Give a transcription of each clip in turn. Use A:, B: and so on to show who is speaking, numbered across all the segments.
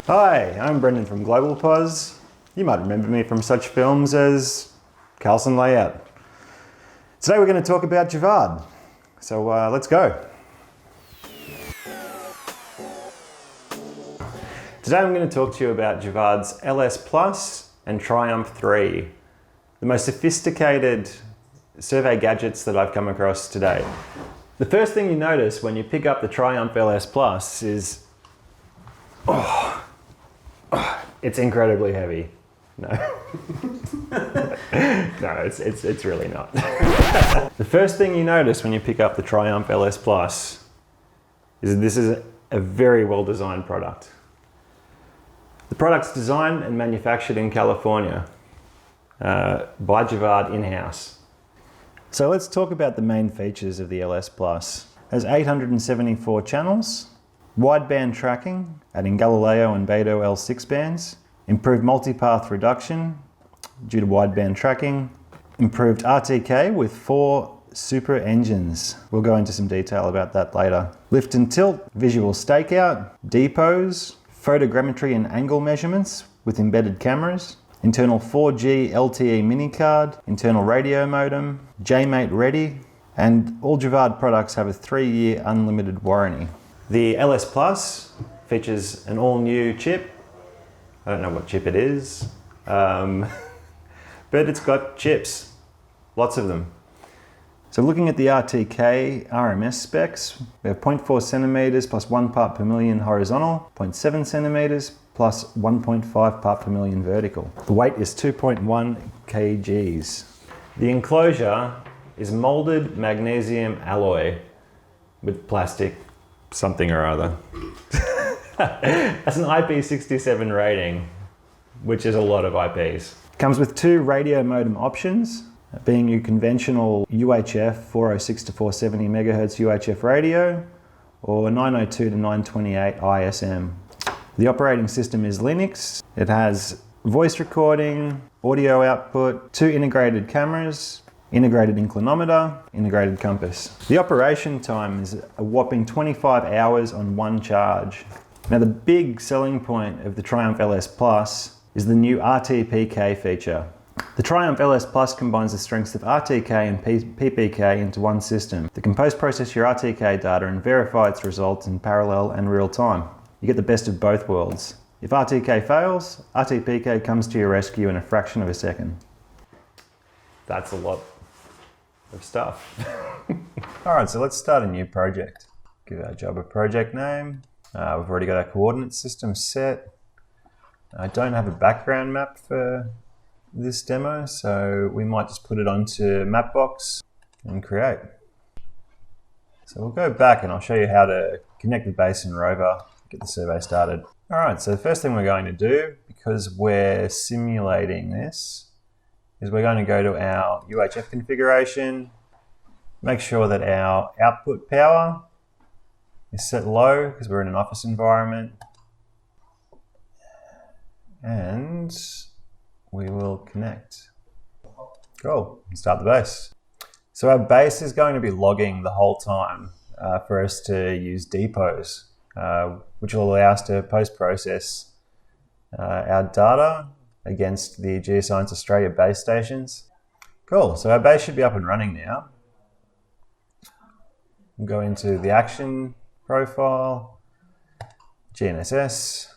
A: Hi, I'm Brendan from Global Pos. You might remember me from such films as Carlson Layout. Today we're going to talk about Javad. So let's go. Today I'm going to talk to you about Javad's LS Plus and Triumph 3, the most sophisticated survey gadgets that I've come across today. The first thing you notice when you pick up the Triumph LS Plus is, it's incredibly heavy. No, no, it's really not. The first thing you notice when you pick up the Triumph LS Plus is this is a very well designed product. The product's designed and manufactured in California by Javad in-house. So let's talk about the main features of the LS Plus. It has 874 channels, wideband tracking, adding Galileo and Beidou L6 bands, improved multipath reduction due to wideband tracking, improved RTK with 4 super engines. We'll go into some detail about that later. Lift and tilt, visual stakeout, depots, photogrammetry and angle measurements with embedded cameras, internal 4G LTE mini card, internal radio modem, JMate ready, and all Javad products have a 3-year unlimited warranty. The LS Plus features an all-new chip. I don't know what chip it is, but it's got chips, lots of them. So looking at the RTK RMS specs, we have 0.4 centimeters plus 1 part per million horizontal, 0.7 centimeters plus 1.5 part per million vertical. The weight is 2.1 kgs. The enclosure is molded magnesium alloy with plastic something or other. That's an IP67 rating, which is a lot of IPs. Comes with 2 radio modem options, being your conventional UHF 406 to 470 MHz UHF radio or 902 to 928 ISM. The operating system is Linux. It has voice recording, audio output, 2 integrated cameras, integrated inclinometer, integrated compass. The operation time is a whopping 25 hours on 1 charge. Now the big selling point of the Triumph LS Plus is the new RTPK feature. The Triumph LS Plus combines the strengths of RTK and PPK into one system that can post-process your RTK data and verify its results in parallel and real time. You get the best of both worlds. If RTK fails, RTPK comes to your rescue in a fraction of a second. That's a lot of stuff. Alright, so let's start a new project. Give our job a project name. We've already got our coordinate system set. I don't have a background map for this demo, so we might just put it onto Mapbox and create. So we'll go back and I'll show you how to connect the Basin rover, get the survey started. Alright, so the first thing we're going to do, because we're simulating this, is we're going to go to our UHF configuration, make sure that our output power is set low because we're in an office environment, and we will connect. Cool, start the base. So our base is going to be logging the whole time for us to use depots, which will allow us to post-process our data against the Geoscience Australia base stations. Cool, so our base should be up and running now. We'll go into the action profile, GNSS.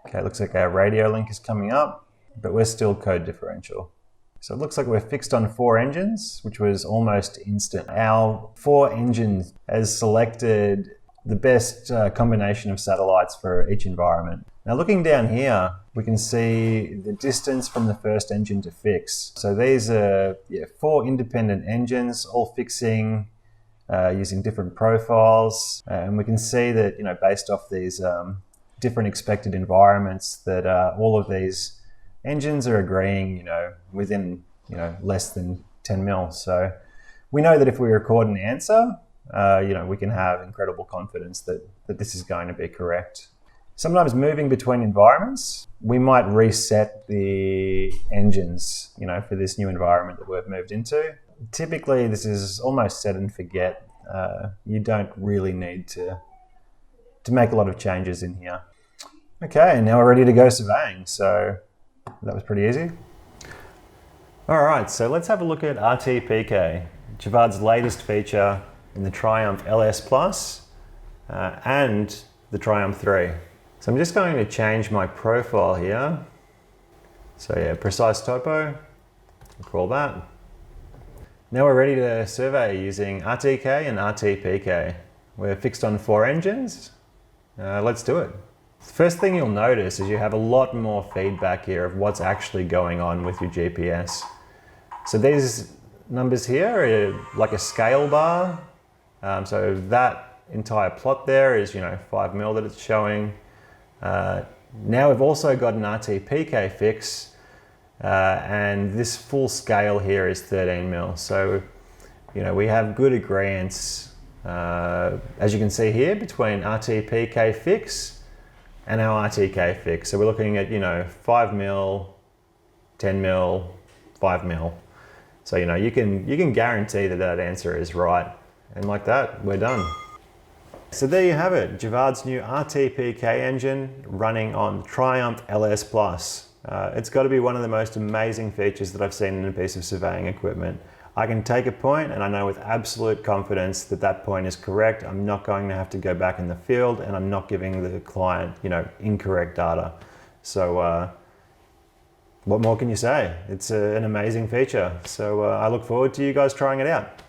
A: Okay, looks like our radio link is coming up, but we're still code differential. So it looks like we're fixed on 4 engines, which was almost instant. Our 4 engines has selected the best combination of satellites for each environment. Now looking down here, we can see the distance from the first engine to fix. So these are 4 independent engines, all fixing using different profiles. And we can see that, based off these different expected environments, that all of these engines are agreeing, within, less than 10 mil. So we know that if we record an answer, we can have incredible confidence that this is going to be correct. Sometimes moving between environments, we might reset the engines, for this new environment that we've moved into. Typically, this is almost set and forget. You don't really need to make a lot of changes in here. Okay, now we're ready to go surveying. So that was pretty easy. All right, so let's have a look at RTPK, Javard's latest feature in the Triumph LS Plus and the Triumph 3. So I'm just going to change my profile here. So yeah, precise topo, call that. Now we're ready to survey using RTK and RTPK. We're fixed on 4 engines. Let's do it. The first thing you'll notice is you have a lot more feedback here of what's actually going on with your GPS. So these numbers here are like a scale bar. So that entire plot there is 5 mil that it's showing. Now we've also got an RTPK fix, and this full scale here is 13 mil. So we have good agreements, as you can see here, between RTPK fix and our RTK fix. So we're looking at 5 mil, 10 mil, 5 mil. So you can guarantee that that answer is right, and like that we're done. So there you have it, Javard's new RTPK engine running on Triumph LS Plus. It's got to be one of the most amazing features that I've seen in a piece of surveying equipment. I can take a point and I know with absolute confidence that that point is correct. I'm not going to have to go back in the field, and I'm not giving the client incorrect data. So what more can you say? It's an amazing feature. So I look forward to you guys trying it out.